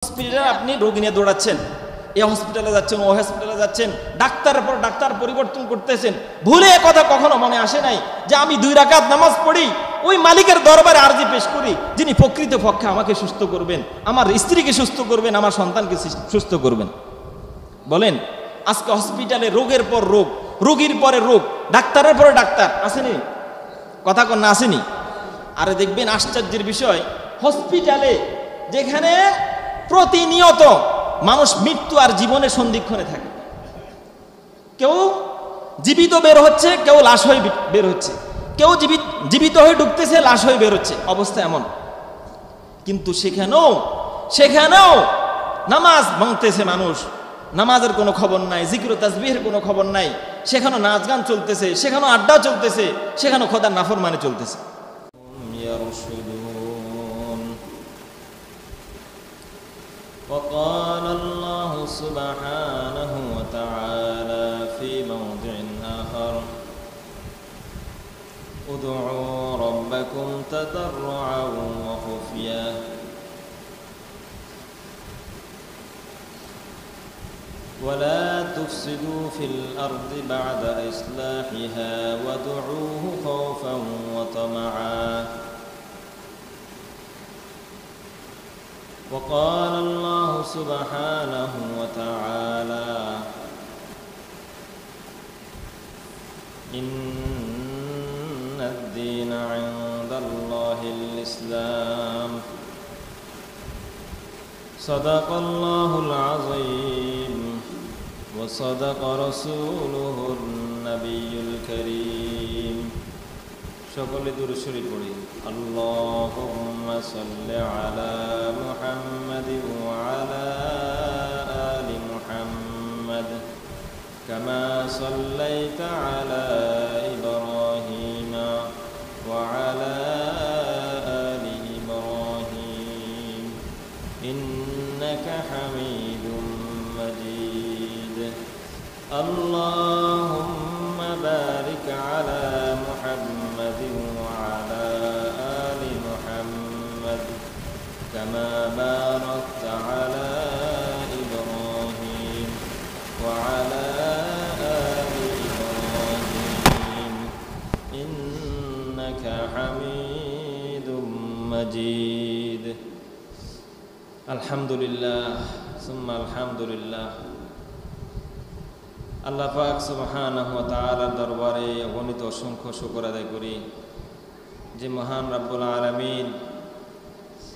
হসপিটালে আপনি রোগী নিয়ে দৌড়াচ্ছেন, এ হসপিটালে যাচ্ছেন, ও হসপিটালে যাচ্ছেন, ডাক্তারের পর ডাক্তার পরিবর্তন করতেছেন, ভুলে কথা কখনো মনে আসে নাই যে আমি 2 রাকাত নামাজ পড়ি, ওই মালিকের দরবারে আরজি পেশ করি যিনি প্রকৃত পক্ষে আমাকে সুস্থ করবেন, আমার স্ত্রীকে সুস্থ করবেন, আমার সন্তানকে সুস্থ করবেন। বলেন, আজকে হসপিটালে রোগের পর রোগ, রোগীর পরে রোগ, ডাক্তারের পরে ডাক্তার, আসেনি? কথা কন না, আসেনি? আরে দেখবেন আশ্চর্যের বিষয়, হসপিটালে যেখানে প্রতিনিয়ত মানুষ মৃত্যু আর জীবনের সন্ধিক্ষণে থাকে, কেউ জীবিত বের হচ্ছে, কেউ লাশ হয়ে বের হচ্ছে, কেউ জীবিত হয়ে ঢুকতেছে, লাশ হয়ে বের হচ্ছে, অবস্থা এমন। কিন্তু সেখানেও নামাজ ভাঙতেছে মানুষ, নামাজের কোনো খবর নাই, জিকির তাসবিহের কোনো খবর নাই, সেখানেও নাচ গান চলতেছে, সেখানেও আড্ডা চলতেছে, সেখানেও খোদার নাফরমানি চলতেছে। وقال الله سبحانه وتعالى في موضع آخر ادعوا ربكم تضرعا وخفيا ولا تفسدوا في الأرض بعد إصلاحها وادعوه خوفا وطمعا وقال الله سبحانه وتعالى إن الدين عند الله الإسلام صدق الله العظيم وصدق رسوله النبي الكريم সকলে দুরূদ শরীফ পড়ি। আল্লাহুম্মা সাল্লি আলা মুহাম্মাদিন ওয়া আলা আলি মুহাম্মাদ কামা সাল্লাইতা আলা ইব্রাহিম ওয়া আলা আলি ইব্রাহিম ইন্নাকা হামিদুম মাজিদ। আল্লাহুম্মা বারিক আলা মুহাম্মাদ وعلى آل محمد كما باركت على إبراهيم وعلى آل إبراهيم إنك حميد مجيد। الحمد لله ثم الحمد لله। আল্লাহ পাক সুবহানাহু ওয়া তাআলার দরবারে অগণিত অসংখ্য শুকর আদায় করি যে মহান রব্বুল আলামিন,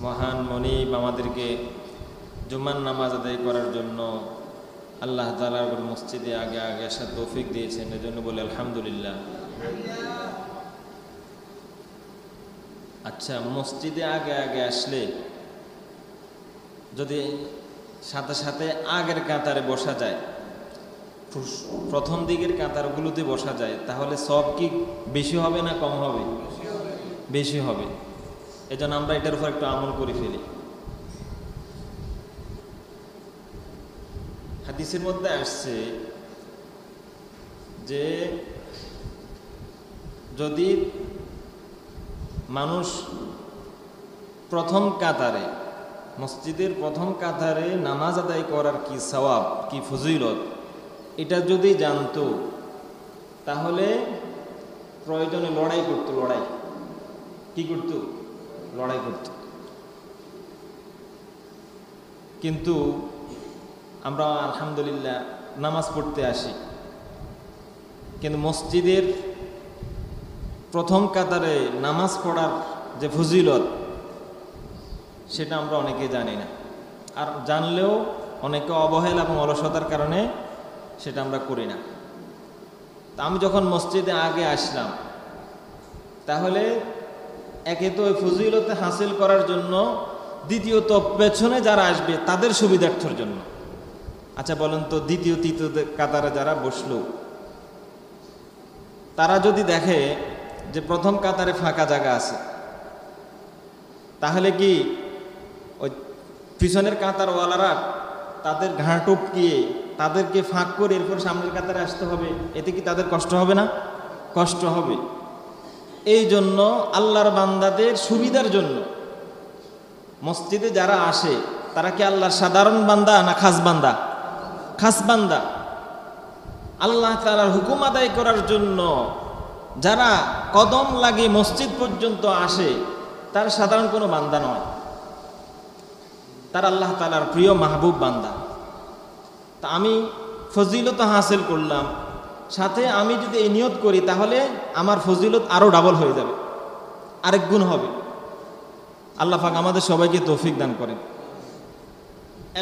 মহান মনিব আমাদেরকে জুমার নামাজ আদায় করার জন্য আল্লাহ তাআলার মসজিদে আগে আগে আসার তৌফিক দিয়েছেন, এজন্য বলি আলহামদুলিল্লাহ। আচ্ছা, মসজিদে আগে আগে আসলে যদি সাথে সাথে আগের কাতারে বসা যায়, প্রথম দিকের কাতারগুলোতে বসা যায়, তাহলে সব কি বেশি হবে না কম হবে? বেশি হবে। এজন্য আমরা এটার উপর একটু আমল করে ফেলি। হাদিসের মধ্যে আসছে যে যদি মানুষ প্রথম কাতারে, মসজিদের প্রথম কাতারে নামাজ আদায় করার কি সওয়াব, কি ফজিলত, এটা যদি জানতো তাহলে প্রয়োজনে লড়াই করতো। কি করতো? লড়াই করতো। কিন্তু আমরা আলহামদুলিল্লাহ নামাজ পড়তে আসি, কিন্তু মসজিদের প্রথম কাতারে নামাজ পড়ার যে ফজিলত সেটা আমরা অনেকে জানি না, আর জানলেও অনেকে অবহেলা এবং অলসতার কারণে সেটা আমরা করি না। তা আমি যখন মসজিদে আগে আসলাম, তাহলে একে তো ওই ফজিলতে হাসিল করার জন্য, দ্বিতীয়ত পেছনে যারা আসবে তাদের সুবিধার্থের জন্য। আচ্ছা বলেন তো, দ্বিতীয় তৃতীয় কাতারে যারা বসলো, তারা যদি দেখে যে প্রথম কাতারে ফাঁকা জায়গা আছে, তাহলে কি ওই পিছনের কাতারওয়ালারা তাদের ঘাড় টপকিয়ে তাদেরকে ফাঁক করে এরপর সামনের কাতারে আসতে হবে? এতে কি তাদের কষ্ট হবে না? কষ্ট হবে। এই জন্য আল্লাহর বান্দাদের সুবিধার জন্য মসজিদে যারা আসে তারা কি আল্লাহর সাধারণ বান্দা না খাস বান্দা? খাস বান্দা। আল্লাহ তাআলার হুকুম আদায় করার জন্য যারা কদম লাগে মসজিদ পর্যন্ত আসে, তারা সাধারণ কোনো বান্দা নয়, তারা আল্লাহ তাআলার প্রিয় মাহবুব বান্দা। তা আমি ফজিলত হাসিল করলাম, সাথে আমি যদি এই নিয়ত করি তাহলে আমার ফজিলত আরও ডাবল হয়ে যাবে, আরেক গুণ হবে। আল্লাহ পাক আমাদের সবাইকে তৌফিক দান করেন।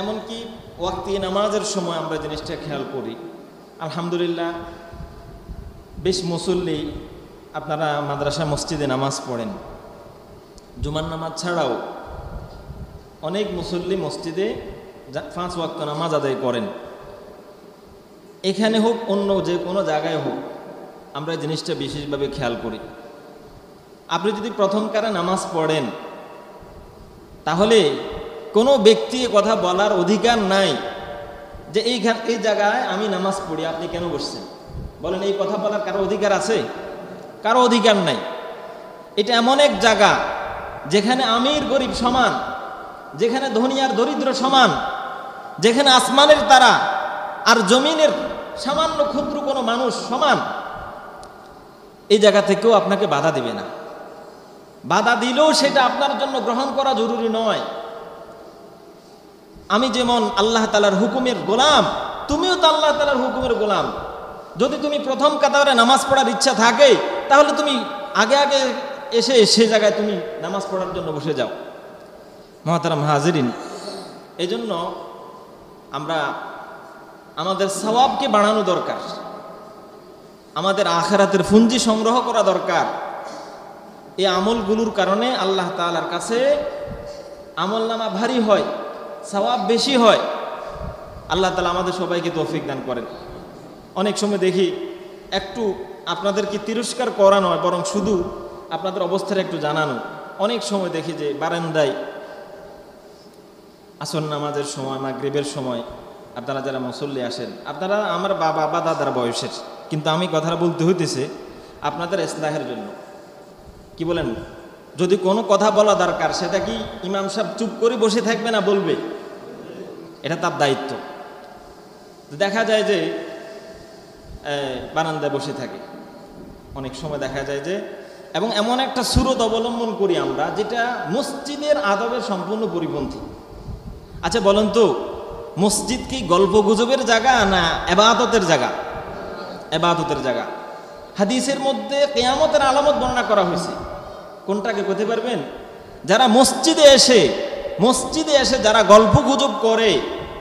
এমনকি ওয়াক্তি নামাজের সময় আমরা জিনিসটা খেয়াল করি, আলহামদুলিল্লাহ বেশ মুসল্লি আপনারা মাদ্রাসা মসজিদে নামাজ পড়েন, জুমার নামাজ ছাড়াও অনেক মুসল্লি মসজিদে 5 ওয়াক্ত নামাজ আদায় করেন। এখানে হোক অন্য যে কোনো জায়গায় হোক, আমরা জিনিসটা বিশেষভাবে খেয়াল করি। আপনি যদি প্রথমকারে নামাজ পড়েন তাহলে কোনো ব্যক্তি কথা বলার অধিকার নাই যে এই জায়গায় আমি নামাজ পড়ি, আপনি কেন বসছেন? বলেন, এই কথা বলার কারো অধিকার আছে? কারো অধিকার নাই। এটা এমন এক জায়গা যেখানে আমির গরিব সমান, যেখানে ধনী আর দরিদ্র সমান, যেখানে আসমানের তারা আর জমিনের সামান্য ক্ষুদ্র কোনো মানুষ সমান। এই জায়গা থেকেও আপনাকে বাধা দিবে না, বাধা দিলেও সেটা আপনার জন্য গ্রহণ করা জরুরি নয়। আমি যেমন আল্লাহ তাআলার হুকুমের গোলাম, তুমিও তো আল্লাহ তাআলার হুকুমের গোলাম। যদি তুমি প্রথম কাতারে নামাজ পড়ার ইচ্ছা থাকে তাহলে তুমি আগে আগে এসে সে জায়গায় তুমি নামাজ পড়ার জন্য বসে যাও। মুহতারাম হাজিরিন, এই জন্য আমরা আমাদের সওয়াবকে বাড়ানো দরকার, আমাদের আখিরাতের পুঁজি সংগ্রহ করা দরকার। এই আমলগুলোর কারণে আল্লাহ তাআলার কাছে আমলনামা ভারী হয়, সওয়াব বেশি হয়। আল্লাহ তাআলা আমাদের সবাইকে তৌফিক দান করেন। অনেক সময় দেখি, একটু আপনাদেরকে তিরস্কার করা নয়, বরং শুধু আপনাদের অবস্থাটা একটু জানানো। অনেক সময় দেখি যে বারান্দায় আসর নামাজের সময়, মাগরিবের সময় আপনারা যারা মুসল্লি আসেন, আপনারা আমার বাবা বা দাদার বয়সের, কিন্তু আমি কথাটা বলতে হইতেছে আপনাদের ইসলাহের জন্য। কি বলেন? যদি কোনো কথা বলা দরকার, সেটা কি ইমাম সাহেব চুপ করে বসে থাকবে না, বলবে? এটা তার দায়িত্ব। দেখা যায় যে বারান্দায় বসে থাকে, অনেক সময় দেখা যায় যে, এবং এমন একটা সুরত অবলম্বন করি আমরা যেটা মসজিদের আদবের সম্পূর্ণ পরিপন্থী। আচ্ছা বলেন তো, মসজিদ কি গল্প গুজবের জায়গা না ইবাদতের জায়গা? ইবাদতের জায়গা। হাদিসের মধ্যে কিয়ামতের আলামত বর্ণনা করা হয়েছে। কোনটাকে করতে পারবেন? যারা মসজিদে এসে যারা গল্প গুজব করে,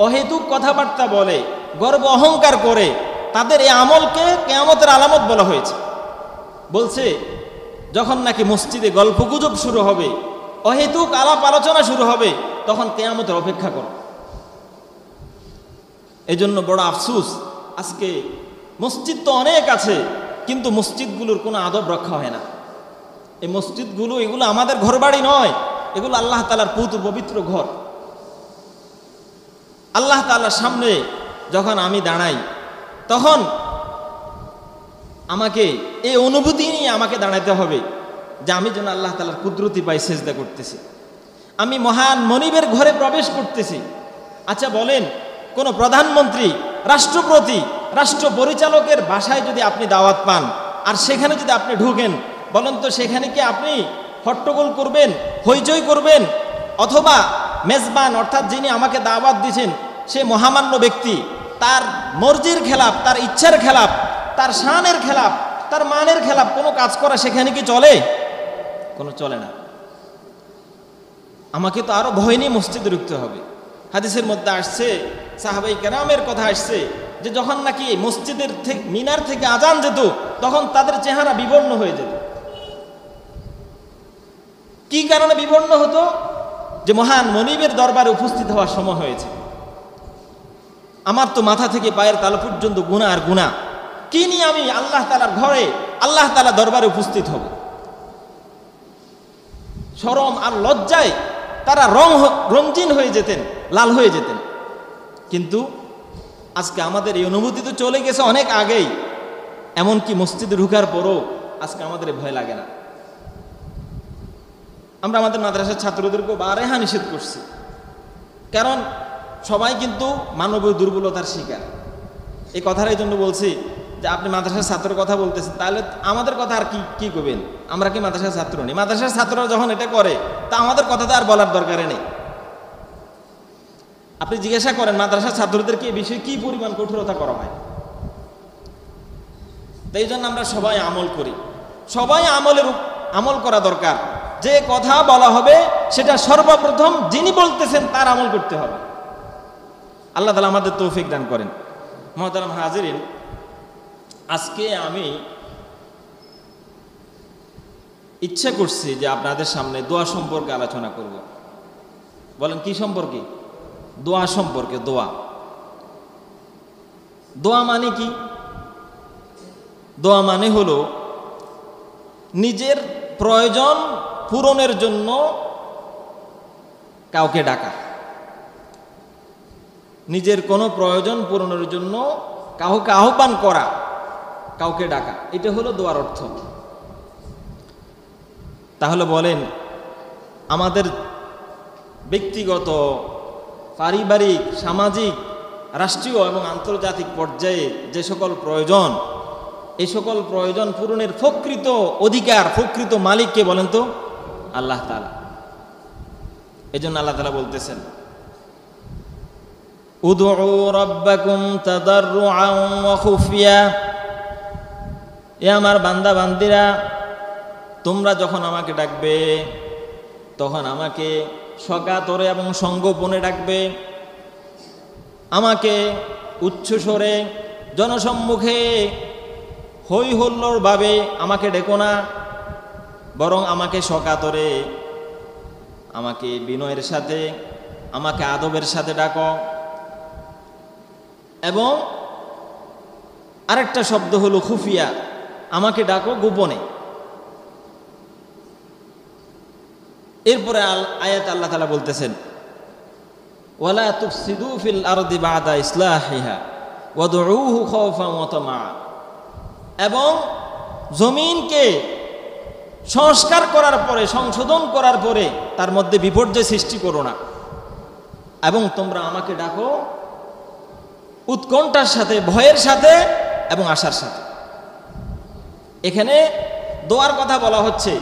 অহেতুক কথাবার্তা বলে, গর্ব অহংকার করে, তাদের এই আমলকে কিয়ামতের আলামত বলা হয়েছে। বলছে যখন নাকি মসজিদে গল্প গুজব শুরু হবে, অহেতুক আলাপ আলোচনা শুরু হবে, তখন কিয়ামতের অপেক্ষা করো। এই জন্য বড় আফসোস, আজকে মসজিদ তো অনেক আছে, কিন্তু মসজিদগুলোর কোনো আদব রক্ষা হয় না। এই মসজিদগুলো, এগুলো আমাদের ঘর বাড়ি নয়, এগুলো আল্লাহ তাআলার পবিত্র ঘর। আল্লাহ তাআলার সামনে যখন আমি দাঁড়াই, তখন আমাকে এই অনুভূতি নিয়ে আমাকে দাঁড়াতে হবে যে আমি যেন আল্লাহ তাআলার কুদরতি পাই সেজদা করতেছি, আমি মহান মনিবের ঘরে প্রবেশ করতেছি। আচ্ছা বলেন, কোন প্রধানমন্ত্রী, রাষ্ট্রপতি, রাষ্ট্র পরিচালকের বাসায় যদি আপনি দাওয়াত পান আর সেখানে যদি আপনি ঢুকেন, বলেন তো সেখানে কি আপনি হট্টগোল করবেন, হইচই করবেন? অথবা মেজবান অর্থাৎ যিনি আমাকে দাওয়াত দিয়েছেন সে মহামান্য ব্যক্তি, তার মর্জির খেলাফ, তার ইচ্ছার খেলাফ, তার শানের খেলাফ, তার মানের খেলাফ কোনো কাজ করা সেখানে কি চলে? কোনো চলে না। আমাকে তো আরো ভয় নিয়ে মসজিদে ঢুকতে হবে। হাদিসের মধ্যে আসছে, সাহাবাই কেরামের কথা আসছে যে যখন নাকি মসজিদের মিনার থেকে আজান যেত, তখন তাদের চেহারা বিবর্ণ হয়ে যেত। কি কারণে বিবর্ণ হতো? যে মহান মনিবের দরবারে উপস্থিত হওয়ার সময় হয়েছে। আমার তো মাথা থেকে পায়ের তালু পর্যন্ত গুনাহ আর গুনাহ, কি নিয়ে আমি আল্লাহ তাআলার ঘরে, আল্লাহ তাআলার দরবারে উপস্থিত হব? শরম আর লজ্জায় তারা রঙিন হয়ে যেতেন, লাল হয়ে যেতেন। কিন্তু আজকে আমাদের এই অনুভূতি তো চলে গেছে অনেক আগেই। এমনকি মসজিদে ঢুকার পরও আজকে আমাদের ভয় লাগে না। আমরা আমাদের মাদ্রাসার ছাত্রদেরকেও বারেহা নিষেধ করছি কারণ সবাই কিন্তু মানবীয় দুর্বলতার শিকার। এই কথার এই জন্য বলছি যে আপনি মাদ্রাসার ছাত্রের কথা বলতেছেন, তাহলে আমাদের কথা আর কি করবেন? আমরা কি মাদ্রাসার ছাত্র নেই? মাদ্রাসার ছাত্ররা যখন এটা করে তা আমাদের কথা তো আর বলার দরকারে নেই। আপনি জিজ্ঞাসা করেন মাদ্রাসার ছাত্রদেরকে এই বিষয়ে কি পরিমাণ কঠোরতা করা হয়। তাই জন্য আমরা সবাই আমল করি, সবাই আমল করা দরকার। যে কথা বলা হবে সেটা সর্বপ্রথম যিনি বলতেছেন তার আমল করতে হবে। আল্লাহ তাআলা আমাদের তৌফিক দান করেন। মুহতারাম হাজিরিন, আজকে আমি ইচ্ছা করছি যে আপনাদের সামনে দোয়া সম্পর্কে আলোচনা করব। বলেন কি সম্পর্কে? দোয়া সম্পর্কে। দোয়া মানে কি? দোয়া মানে হলো নিজের প্রয়োজন পূরণের জন্য কাউকে ডাকা, নিজের কোনো প্রয়োজন পূরণের জন্য কাউকে আহ্বান করা, কাউকে ডাকা, এটা হলো দোয়ার অর্থ। তাহলে বলেন আমাদের ব্যক্তিগত, পারিবারিক, সামাজিক, রাষ্ট্রীয় এবং আন্তর্জাতিক পর্যায়ে যে সকল প্রয়োজন, এই সকল প্রয়োজন পূরণের প্রকৃত অধিকার, প্রকৃত মালিককে বলেন তো? আল্লাহ তাআলা। এই জন্য আল্লাহ তাআলা বলতেছেন উদউ রাব্বাকুম তাদাররুআন ওয়া খুফিয়া, এ আমার বান্দা বান্দিরা, তোমরা যখন আমাকে ডাকবে তখন আমাকে সকাতরে এবং সঙ্গোপনে ডাকবে। আমাকে উচ্চস্বরে জনসম্মুখে হই হুল্লোড় ভাবে আমাকে ডেকো না, বরং আমাকে সকাতরে, আমাকে বিনয়ের সাথে, আমাকে আদবের সাথে ডাকো। এবং আরেকটা শব্দ হলো খুফিয়া, আমাকে ডাকো গোপনে। এরপরে আয়াত আল্লাহ তাআলা বলতেছেন ওয়ালা তুফসিদু ফিল আরদি বা'দা ইসলাহিহা ওয়াদউহু খাওফান ওয়া তামআ, এবং জমিনকে সংস্কার করার পরে, সংশোধন করার পরে তার মধ্যে বিপর্যয় সৃষ্টি করো না, এবং তোমরা আমাকে ডাকো উৎকণ্ঠার সাথে, ভয়ের সাথে এবং আশার সাথে। এখানে দোয়ার কথা বলা হচ্ছে।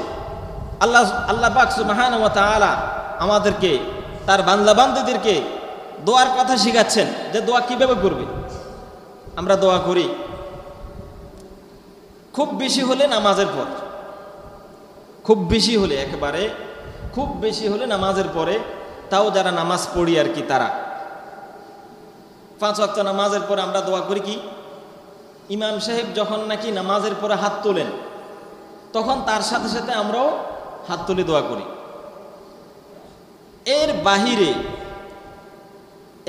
আল্লাহ পাক সুবহানাহু ওয়া তাআলা আমাদেরকে, তার বান্দা বান্দীদেরকে দোয়ার কথা শিখাচ্ছেন যে দোয়া কিভাবে করবে। আমরা দোয়া করি খুব বেশি হলে নামাজের পর, খুব বেশি হলে, একেবারে খুব বেশি হলে নামাজের পরে, তাও যারা নামাজ পড়ি আর কি, তারা 5 ওয়াক্ত নামাজের পরে আমরা দোয়া করি কি, ইমাম সাহেব যখন নাকি নামাজের পরে হাত তোলেন তখন তার সাথে সাথে আমরাও হাত তুলে দোয়া করি।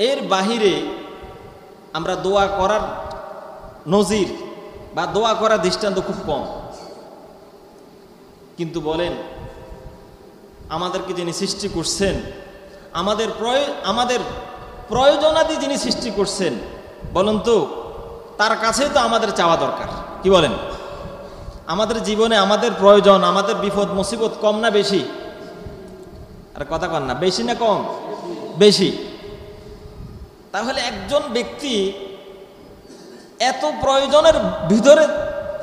এর বাহিরে আমরা দোয়া করার নজির বা দোয়া করার দৃষ্টান্ত খুব কম। কিন্তু বলেন আমাদেরকে যিনি সৃষ্টি করছেন, আমাদের প্রয়োজনাদি যিনি সৃষ্টি করছেন, বলুন তো তার কাছে তো আমাদের চাওয়া দরকার। কি বলেন? আমাদের জীবনে আমাদের প্রয়োজন, আমাদের বিপদ মুসিবত কম না বেশি? আর কথা কন না, বেশি না কম? বেশি। তাহলে একজন ব্যক্তি এত প্রয়োজনের ভিতরে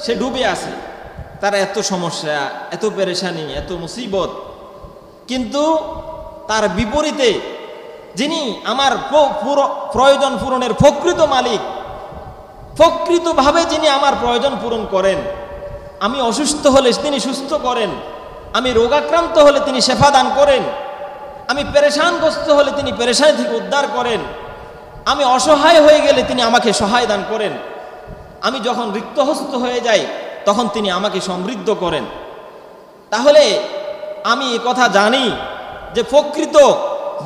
সে ডুবে আছে, তার এত সমস্যা, এত পেরেশানি, এত মুসিবত, কিন্তু তার বিপরীতে যিনি আমার প্রয়োজন পূরণের প্রকৃত মালিক, প্রকৃতভাবে যিনি আমার প্রয়োজন পূরণ করেন, আমি অসুস্থ হলে তিনি সুস্থ করেন, আমি রোগাক্রান্ত হলে তিনি শেফা দান করেন, আমি পেরেশানগ্রস্ত হলে তিনি পেরেশানি থেকে উদ্ধার করেন, আমি অসহায় হয়ে গেলে তিনি আমাকে সহায় দান করেন, আমি যখন রিক্তহস্ত হয়ে যাই তখন তিনি আমাকে সমৃদ্ধ করেন। তাহলে আমি এ কথা জানি যে প্রকৃত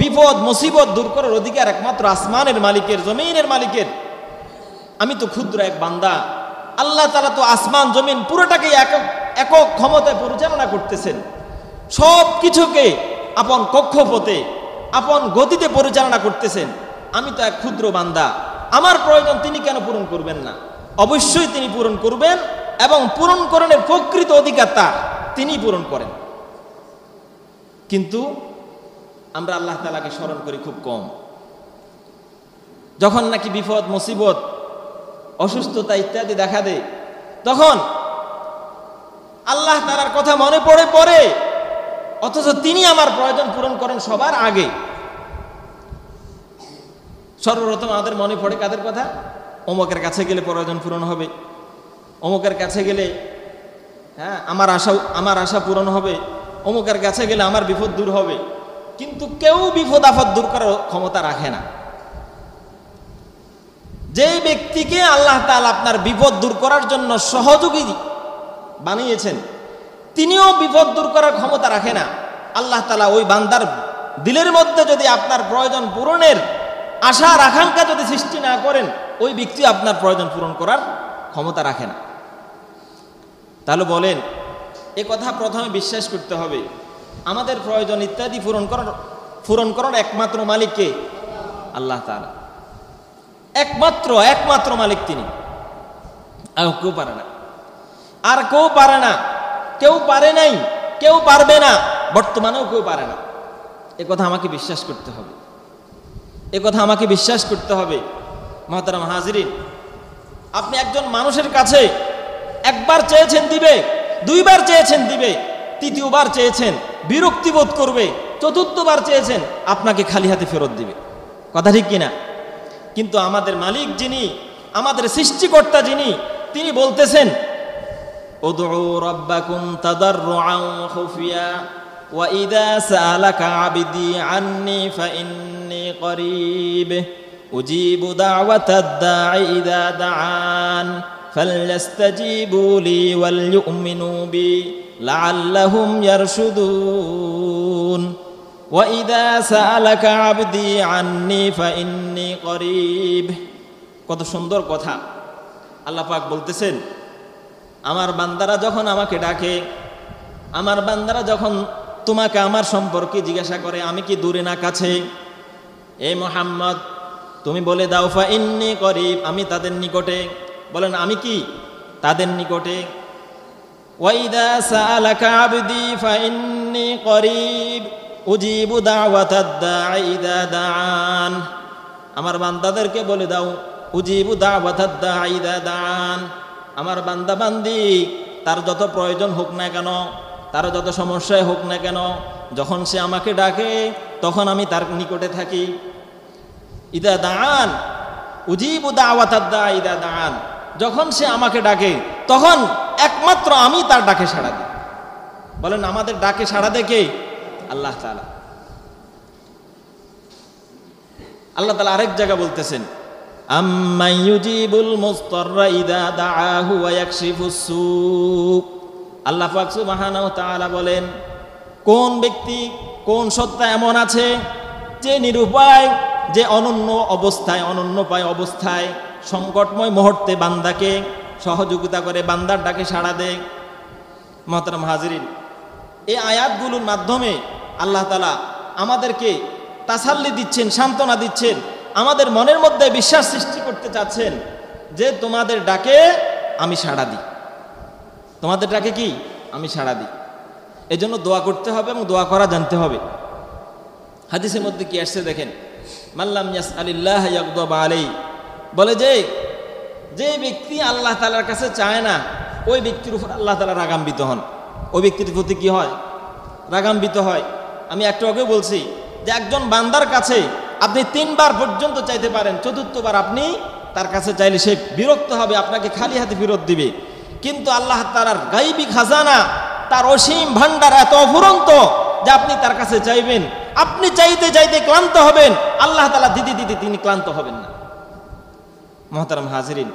বিপদ মুসিবত দূর করার অধিকার একমাত্র আসমানের মালিকের, জমিনের মালিকের। আমি তো ক্ষুদ্র এক বান্দা। আল্লাহ তাআলা তো আসমান জমিন পুরোটাকে একক ক্ষমতায় পরিচালনা করতেছেন, সব কিছুকে আপন কক্ষপথে, আপন গতিতে পরিচালনা করতেছেন। আমি তো এক ক্ষুদ্র বান্দা, আমার প্রয়োজন তিনি কেন পূরণ করবেন না? অবশ্যই তিনি পূরণ করবেন, এবং পূরণ করণের প্রকৃত অধিকার তার, তিনি পূরণ করেন। কিন্তু আমরা আল্লাহ তাআলাকে স্মরণ করি খুব কম। যখন নাকি বিপদ মুসিবত অসুস্থতা ইত্যাদি দেখা দেয়, তখন আল্লাহ তাআলার কথা মনে পড়ে, অথচ তিনি আমার প্রয়োজন পূরণ করেন সবার আগে। সর্বপ্রথম আমাদের মনে পড়ে কাদের কথা? অমুকের কাছে গেলে প্রয়োজন পূরণ হবে, অমুকের কাছে গেলে আমার আশা পূরণ হবে, অমুকের কাছে গেলে আমার বিপদ দূর হবে। কিন্তু কেউ বিপদ আপদ দূর করার ক্ষমতা রাখে না। যে ব্যক্তিকে আল্লাহ তাআলা আপনার বিপদ দূর করার জন্য সহযোগী বানিয়েছেন, তিনিও বিপদ দূর করার ক্ষমতা রাখে না। আল্লাহ তাআলা ওই বান্দার দিলের মধ্যে যদি আপনার প্রয়োজন পূরণের আশার আকাঙ্ক্ষা যদি সৃষ্টি না করেন, ওই ব্যক্তি আপনার প্রয়োজন পূরণ করার ক্ষমতা রাখে না। তাহলে বলেন, এ কথা প্রথমে বিশ্বাস করতে হবে, আমাদের প্রয়োজন ইত্যাদি পূরণ করার একমাত্র মালিক কে? আল্লাহ তাআলা। একমাত্র মালিক তিনি, আর কেউ পারে না, আর কেউ পারে না, কেউ পারে নাই, কেউ পারবে না, বর্তমানেও কেউ পারে না। এ কথা আমাকে বিশ্বাস করতে হবে, এ কথা আমাকে বিশ্বাস করতে হবে। মুহতারাম হাজিরিন, আপনি একজন মানুষের কাছে একবার চেয়েছেন দিবে, দুইবার চেয়েছেন দিবে, তৃতীয়বার চেয়েছেন বিরক্তি বোধ করবে, চতুর্থবার চেয়েছেন আপনাকে খালি হাতে ফেরত দিবে। কথা ঠিক কিনা? কিন্তু আমাদের মালিক যিনি, আমাদের সৃষ্টিকর্তা যিনি, তিনি বলতেছেন, উদউ রাব্বাকুম তাদাররুআন ওয়া খুফিয়া ওয়া ইযা সাআলাকা আবদি আন্নী ফাইন্নী করিব উজিবু দাওয়াতাদ দাঈ ইযা দাআন ফালইস্তাজিবু লি ওয়াল ইউমিনু বি লাআল্লাহুম ইয়ারশুদুন ওয়া ইযা সাআলাকা আবদি আন্নী ফাইন্নী করিব। কত সুন্দর কথা। আল্লাহ পাক বলতেছেন, আমার বান্দারা যখন আমাকে ডাকে, আমার বান্দারা যখন তোমাকে আমার সম্পর্কে জিজ্ঞাসা করে, আমি কি দূরে না কাছে, এ মুহাম্মদ তুমি বলে দাও ফাইন্নী করিব, আমি তাদের নিকটে। বলেন আমি কি? তাদের নিকটে। ওয়া ইযা সাআলাকা আবদি ফাইন্নী করিব উজিবু দাওয়াতাদ দাঈ ইযা দাআন। আমার বান্দাদেরকে বলে দাও, উজিবু দাওয়াতাদ দাঈ ইযা দাআন, আমার বান্দা বান্দি তার যত প্রয়োজন হোক না কেন, তার যত সমস্যায় হোক না কেন, যখন সে আমাকে ডাকে তখন আমি তার নিকটে থাকি। ইযা দাআন উজিবু দাওয়াতাদ দাঈ ইযা দাআন, যখন সে আমাকে ডাকে তখন একমাত্র আমি তার ডাকে সাড়া দিই। বলেন আমাদের ডাকে সাড়া দেয় কে? আল্লাহ তাআলা। আল্লাহ তাআলা আরেক জায়গা বলতেছেন, আম্মান ইউজিবুল মুস্তাররা ইযা দাআহু ওয়া ইয়াকশিফুস সূ। আল্লাহ পাক সুবহানাহু ওয়া তাআলা বলেন, কোন ব্যক্তি, কোন সত্তা এমন আছে যে নিরুপায়, যে অনন্য অবস্থায় সংকটময় মুহূর্তে বান্দাকে সহযোগিতা করে, বান্দার ডাকে সাড়া দেয়। মুহতারাম হাজিরিন, এই আয়াতগুলোর মাধ্যমে আল্লাহ তাআলা আমাদেরকে তাসাল্লি দিচ্ছেন, সান্ত্বনা দিচ্ছেন, আমাদের মনের মধ্যে বিশ্বাস সৃষ্টি করতে চাচ্ছেন যে তোমাদের ডাকে আমি সাড়া দিই, তোমাদের ডাকে কি আমি সাড়া দিই। এজন্য দোয়া করতে হবে এবং দোয়া করা জানতে হবে। হাদিসের মধ্যে কি আসছে দেখেন, মাল্লাম ইয়াসআলিল্লাহ ইয়াগদাব আলাইহি, বলে যে ব্যক্তি আল্লাহ তাআলার কাছে চায় না, ওই ব্যক্তির উপর আল্লাহ তাআলা রাগান্বিত হন। ওই ব্যক্তির প্রতি কি হয়? রাগান্বিত হয়। আমি একটু আগে বলছি যে একজন বান্দার কাছে আপনি 3 বার পর্যন্ত চাইতে পারেন, চতুর্থবার আপনি তার কাছে চাইলে সে বিরক্ত হবে, আপনাকে খালি হাতে ফেরত দিবে। কিন্তু আল্লাহ তাআলার গায়বী খাজানা, তার অসীম ভান্ডার এত অফুরন্ত যে আপনি তার কাছে চাইবেন, আপনি চাইতে চাইতে ক্লান্ত হবেন, আল্লাহ তাআলা দিতে দিতে তিনি ক্লান্ত হবেন না। মুহতারাম হাজিরিন,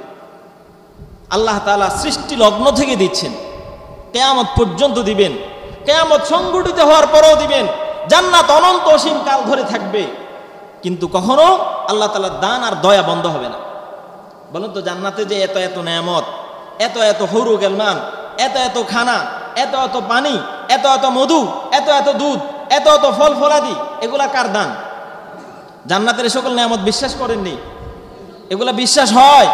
আল্লাহ তাআলা সৃষ্টি লগ্ন থেকে দিচ্ছেন, কিয়ামত পর্যন্ত দিবেন, কিয়ামত সংঘটিত হওয়ার পরেও দিবেন। জান্নাত অনন্ত অসীম কাল ধরে থাকবে, কিন্তু কখনো আল্লাহ তাআলার দান আর দয়া বন্ধ হবে না। বলুন তো, জান্নাতে যে এত এত নেয়ামত, এত এত হরু গেলমান, এত এত খানা, এত এত পানি, এত এত মধু, এত এত দুধ, এত এত ফল ফলাদি, এগুলা কার দান? জান্নাতের সকল নেয়ামত বিশ্বাস করেননি? এগুলা বিশ্বাস হয়?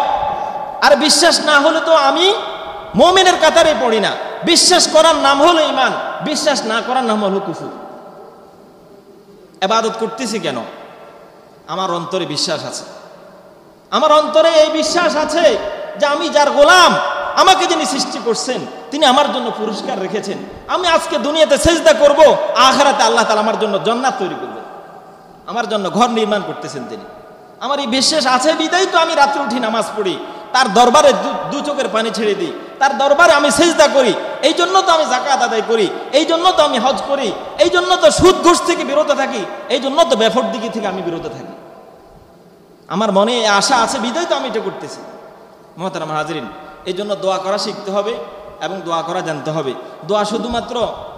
আর বিশ্বাস না হলে তো আমি মুমিনের কাতারে পড়ি না। বিশ্বাস করার নাম হলো ঈমান, বিশ্বাস না করার নাম হলো কুফর। ইবাদত করতেছি কেন? আমার অন্তরে বিশ্বাস আছে, আমার অন্তরে এই বিশ্বাস আছে যে আমি যার গোলাম, আমাকে যিনি সৃষ্টি করছেন তিনি আমার জন্য পুরস্কার রেখেছেন। আমি আজকে দুনিয়াতে সেজদা করব, আখিরাতে আল্লাহ তাআলা আমার জন্য জান্নাত তৈরি করবেন, আমার জন্য ঘর নির্মাণ করতেছেন তিনি। আমার এই বিশ্বাস আছে বিদায় তো আমি রাত্রে উঠি নামাজ পড়ি, তার দরবারে দু চোখের পানি ছেড়ে দিই, তার দরবারে আমি সেজদা করি। এই জন্য তো আমি যাকাত আদায় করি, এই জন্য তো আমি হজ করি, এই জন্য তো সুদ ঘুষ থেকে বিরত থাকি, এই জন্য তো বেফরদিকি থেকে আমি বিরত থাকি। আমার মনে আশা আছে বিদায় তো আমি এটা করতেছি। মুহতারাম হাজিরিন, এই জন্য দোয়া করা শিখতে হবে এবং দোয়া করা জানতে হবে। দোয়া শুধুমাত্র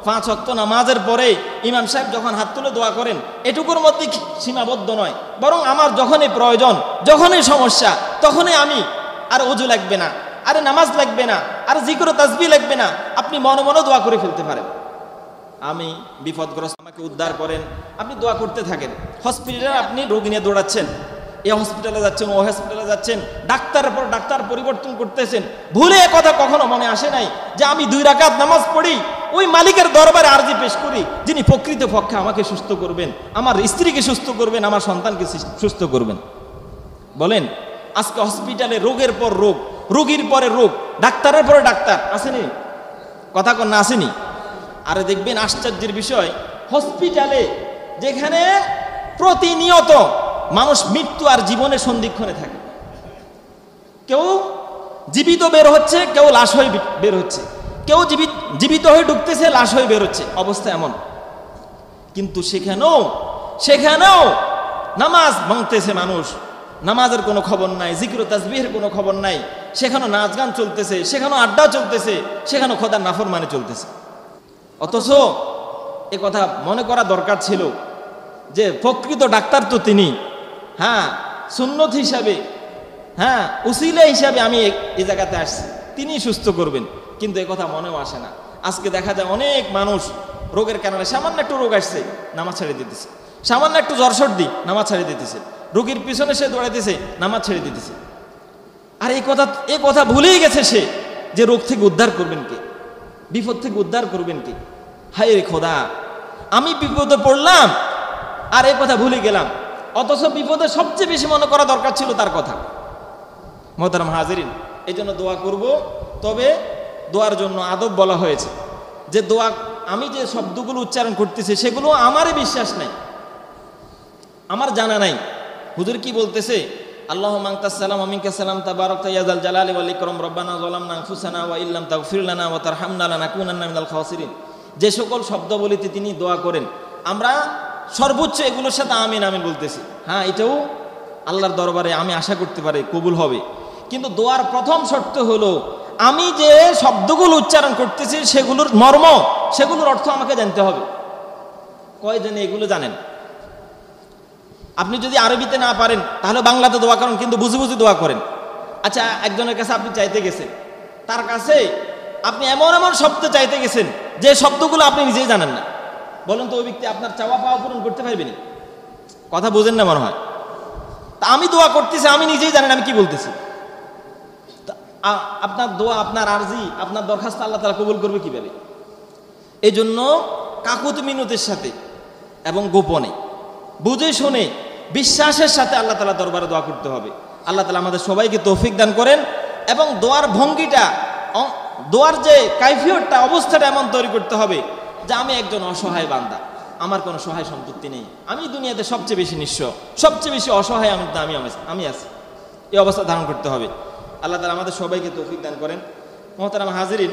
5 ওয়াক্ত নামাজের পরে ইমাম সাহেব যখন হাত তুলে দোয়া করেন এটুকুর মধ্যে সীমাবদ্ধ নয়, বরং আমার যখনই প্রয়োজন, যখনই সমস্যা, তখনই আমি আর ওযু লাগবে না, আরে নামাজ লাগবে না, আর জিকির ও তাসবিহ লাগবে না, আপনি মনে মনে দোয়া করে ফেলতে পারেন। আমি বিপদগ্রস্ত, আমাকে উদ্ধার করেন, আপনি দোয়া করতে থাকেন। হসপিটালে আপনি রোগী নিয়ে দৌড়াচ্ছেন, এই হসপিটালে যাচ্ছেন, ও হসপিটালে যাচ্ছেন, ডাক্তারের পর ডাক্তার পরিবর্তন করতেছেন, ভুলে কথা কখনো মনে আসে নাই যে আমি 2 রাকাত নামাজ পড়ি, ওই মালিকের দরবারে আরজি পেশ করি যিনি প্রকৃত পক্ষে আমাকে সুস্থ করবেন, আমার স্ত্রীকে সুস্থ করবেন, আমার সন্তানকে সুস্থ করবেন। বলেন, আজকে হসপিটালে রোগের পর রোগ, রোগীর পরে রোগ, ডাক্তারের পরে ডাক্তার, আসেনি? কথা কন না, আসেনি? আরে দেখবেন আশ্চর্যের বিষয়, হসপিটালে যেখানে প্রতিনিয়ত মানুষ মৃত্যু আর জীবনের সন্ধিক্ষণে থাকে, কেউ জীবিত বের হচ্ছে, কেউ লাশ হয়ে বের হচ্ছে, কেউ জীবিত হয়ে ঢুকতেছে, লাশ হয়ে বের হচ্ছে, অবস্থা এমন। কিন্তু সেখানেও নামাজ ভাঙতেছে মানুষ, নামাজের কোনো খবর নাই, জিকির ও তাসবিহের কোনো খবর নাই, সেখানেও নাচ গান চলতেছে, সেখানেও আড্ডা চলতেছে, সেখানেও খোদার নাফরমানি চলতেছে। অথচ এ কথা মনে করা দরকার ছিল যে প্রকৃত ডাক্তার তো তিনি, হ্যাঁ, সুন্নত হিসাবে, হ্যাঁ, উসিলা হিসাবে আমি এই জায়গাতে আসছি, তিনি সুস্থ করবেন। কিন্তু এ কথা মনেও আসে না। আজকে দেখা যায় অনেক মানুষ রোগের কারণে, সামান্য একটু রোগ আসছে, নামাজ ছেড়ে দিতেছে, সামান্য একটু জ্বর সর্দি, নামাজ ছেড়ে দিতেছে, রোগীর পিছনে সে দৌড়াইতেছে, নামাজ ছেড়ে দিতেছে। আর এই কথা ভুলেই গেছে সে যে রোগ থেকে উদ্ধার করবেন কে, বিপদ থেকে উদ্ধার করবেন কে। হায় রে খোদা, আমি বিপদে পড়লাম আর এই কথা ভুলে গেলাম, অথচ বিপদে সবচেয়ে বেশি মনে করা দরকার ছিল তার কথা। মুহতারাম হাজিরিন, এই জন্য দোয়া করব, তবে দোয়ার জন্য আদব বলা হয়েছে যে দোয়া, আমি যে শব্দগুলো উচ্চারণ করতেছি সেগুলো আমারই বিশ্বাস নাই, আমার জানা নাই। হুজুর কি বলতেছে? আল্লাহুম্মা আনতাস সালাম ওয়া মিনকাস সালাম তাবারাকতা ইয়া যাল জালালি ওয়াল ইকরাম রব্বানা যালামনা আনফুসানা ওয়া ইল্লাম তাগফির লানা ওয়া তারহামনা লানাকুনান্না মিনাল খাসিরিন। যে সকল শব্দবলিতে তিনি দোয়া করেন, আমরা সর্বোচ্চ এগুলোর সাথে আমিন আমিন বলতেছি। হ্যাঁ, এটাও আল্লাহর দরবারে আমি আশা করতে পারি কবুল হবে। কিন্তু দোয়ার প্রথম শর্ত হলো আমি যে শব্দগুলো উচ্চারণ করতেছি সেগুলোর মর্ম, সেগুলোর অর্থ আমাকে জানতে হবে। কয় জানে এগুলো জানেন? আপনি যদি আরবিতে না পারেন তাহলে বাংলাতে দোয়া করেন, কিন্তু বুঝে বুঝে দোয়া করেন। আচ্ছা, একজনের কাছে আপনি চাইতে গেছেন, তার কাছে আপনি এমন এমন শব্দ চাইতে গেছেন যে শব্দগুলো আপনি নিজেই জানেন না, বলেন তো ওই ব্যক্তি আপনার চাওয়া পাওয়া পূরণ করতে পারবেনি? কথা বোঝেন না মনে হয়। তা আমি দোয়া করতেছি, আমি নিজেই জানেন আমি কি বলতেছি। আপনার দোয়া, আপনার আরজি, আপনার দরখাস্ত আল্লাহ তাআলা কবুল করবে কিভাবে? এই জন্য কাকুত মিনতের সাথে এবং গোপনে, বুঝে শুনে, বিশ্বাসের সাথে আল্লাহ তাআলা দরবারে দোয়া করতে হবে। আল্লাহ তাআলা আমাদের সবাইকে তৌফিক দান করেন এবং দোয়ার ভঙ্গিটা, দোয়ার যে কাইফিয়তটা, অবস্থাটা এমন তৈরি করতে হবে যে আমি একজন অসহায় বান্দা, আমার কোনো সহায় সম্পত্তি নেই, আমি দুনিয়াতে সবচেয়ে বেশি নিঃস্ব, সবচেয়ে বেশি অসহায় আমি আছি, এই অবস্থা ধারণ করতে হবে। আল্লাহ তাআলা আমাদের সবাইকে তৌফিক দান করেন। মুহতারাম হাজিরিন,